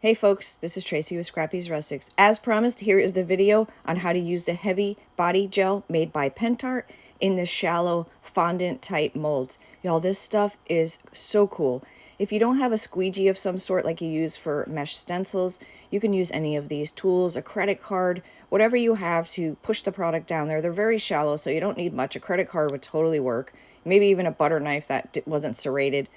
Hey folks, this is Tracy with Scrappy's Rustics. As promised, here is the video on how to use the heavy body gel made by Pentart in the shallow fondant type molds. Y'all, this stuff is so cool. If you don't have a squeegee of some sort like you use for mesh stencils, you can use any of these tools, a credit card, whatever you have to push the product down there. They're very shallow, so you don't need much. A credit card would totally work. Maybe even a butter knife that wasn't serrated,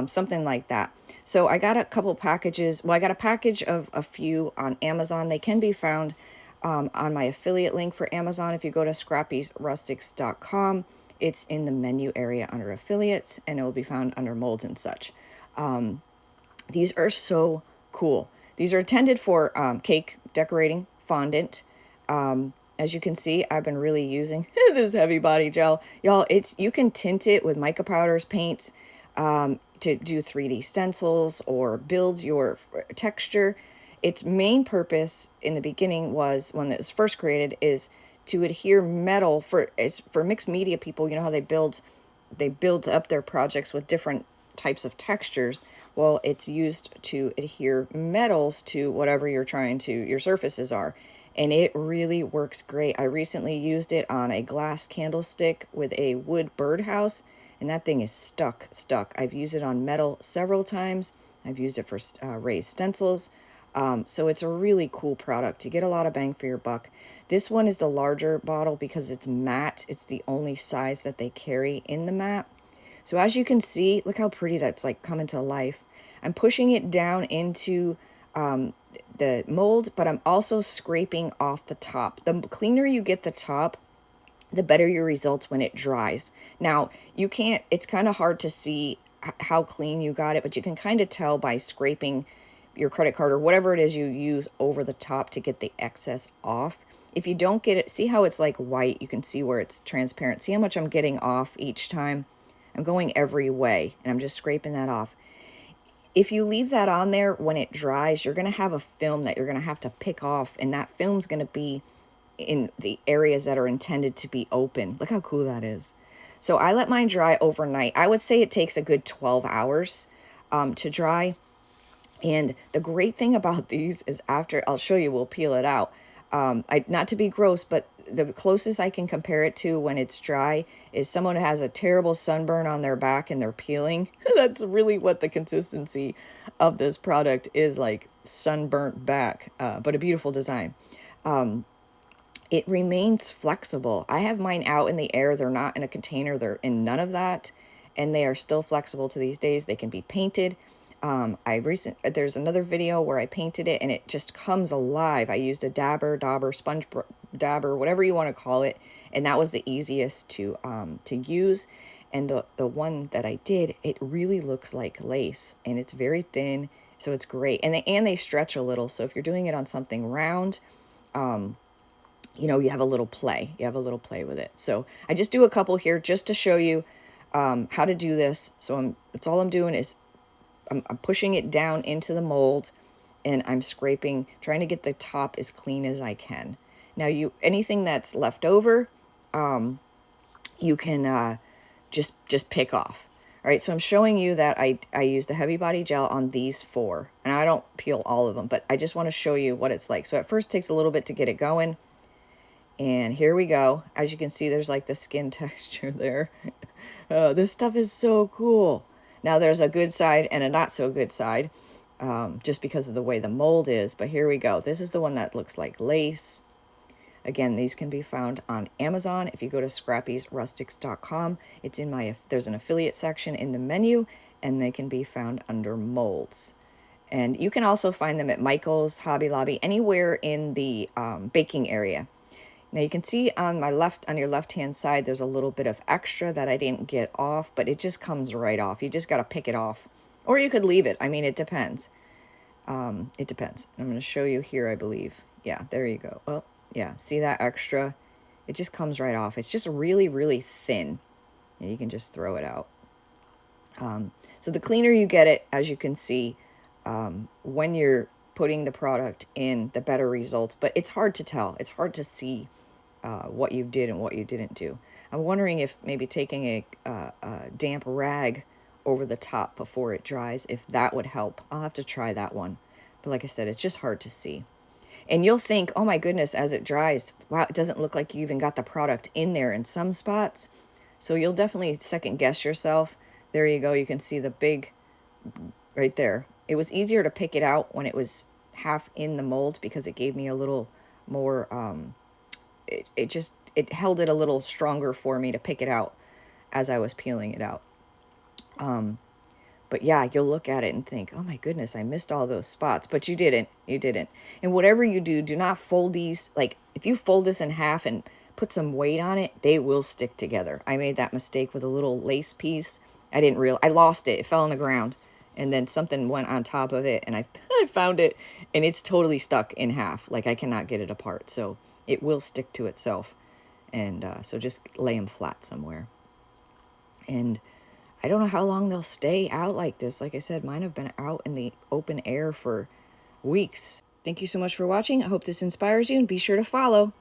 something like that. So I got a couple packages. Well, I got a package of a few on Amazon. They can be found on my affiliate link for Amazon. If you go to scrappysrustics.com, it's in the menu area under affiliates, and it will be found under molds and such. These are so cool. These are intended for cake decorating fondant. As you can see, I've been really using this heavy body gel. Y'all, you can tint it with mica powders, paints, to do 3D stencils or build your texture. Its main purpose in the beginning was, when it was first created, is to adhere metal for mixed media people. You know how they build up their projects with different types of textures. Well, it's used to adhere metals to whatever your surfaces are. And it really works great. I recently used it on a glass candlestick with a wood birdhouse, and that thing is stuck. I've used it on metal several times. I've used it for raised stencils. So it's a really cool product. You get a lot of bang for your buck. This one is the larger bottle because it's matte. It's the only size that they carry in the matte. So as you can see, look how pretty that's like coming to life. I'm pushing it down into the mold, but I'm also scraping off the top. The cleaner you get the top, the better your results when it dries. Now, it's kind of hard to see how clean you got it, but you can kind of tell by scraping your credit card or whatever it is you use over the top to get the excess off. If you don't get it, see how it's like white? You can see where it's transparent. See how much I'm getting off each time? I'm going every way, and I'm just scraping that off. If you leave that on there, when it dries, you're going to have a film that you're going to have to pick off, and that film's going to be in the areas that are intended to be open. Look how cool that is. So I let mine dry overnight. I would say it takes a good 12 hours to dry. And the great thing about these is I'll show you, we'll peel it out. Not to be gross, but the closest I can compare it to when it's dry is someone who has a terrible sunburn on their back and they're peeling. That's really what the consistency of this product is, like sunburnt back, but a beautiful design. It remains flexible. I have mine out in the air. They're not in a container. They're in none of that. And they are still flexible to these days. They can be painted. There's another video where I painted it and it just comes alive. I used a dauber, sponge dabber, whatever you want to call it. And that was the easiest to use. And the one that I did, it really looks like lace and it's very thin. So it's great. And they stretch a little. So if you're doing it on something round, you have a little play. You have a little play with it. So I just do a couple here just to show you how to do this. So that's all I'm doing is I'm pushing it down into the mold, and I'm scraping, trying to get the top as clean as I can. Now, anything that's left over, you can just pick off. All right, so I'm showing you that I use the heavy body gel on these 4, and I don't peel all of them, but I just want to show you what it's like. So at first it takes a little bit to get it going, and here we go. As you can see, there's like the skin texture there. This stuff is so cool. Now there's a good side and a not so good side, just because of the way the mold is. But here we go. This is the one that looks like lace. Again, these can be found on Amazon. If you go to scrappysrustics.com, there's an affiliate section in the menu, and they can be found under molds. And you can also find them at Michael's, Hobby Lobby, anywhere in the baking area. Now you can see on your left-hand side, there's a little bit of extra that I didn't get off, but it just comes right off. You just got to pick it off. Or you could leave it. I mean, it depends. It depends. I'm going to show you here, I believe. Yeah, there you go. Oh, yeah. See that extra? It just comes right off. It's just really, really thin. And you can just throw it out. So the cleaner you get it, as you can see, when you're putting the product in, the better results. But it's hard to tell. It's hard to see what you did and what you didn't do. I'm wondering if maybe taking a damp rag over the top before it dries, if that would help. I'll have to try that one. But like I said, it's just hard to see. And you'll think, oh my goodness, as it dries, wow, it doesn't look like you even got the product in there in some spots. So you'll definitely second guess yourself. There you go. You can see the big right there. It was easier to pick it out when it was half in the mold because it gave me a little more, it held it a little stronger for me to pick it out as I was peeling it out. But yeah, you'll look at it and think, oh my goodness, I missed all those spots. But you didn't. You didn't. And whatever you do, do not fold these. Like, if you fold this in half and put some weight on it, they will stick together. I made that mistake with a little lace piece. I lost it. It fell on the ground. And then something went on top of it, and I found it, and it's totally stuck in half. Like, I cannot get it apart. So it will stick to itself. And so just lay them flat somewhere. And I don't know how long they'll stay out like this. Like I said, mine have been out in the open air for weeks. Thank you so much for watching. I hope this inspires you, and be sure to follow.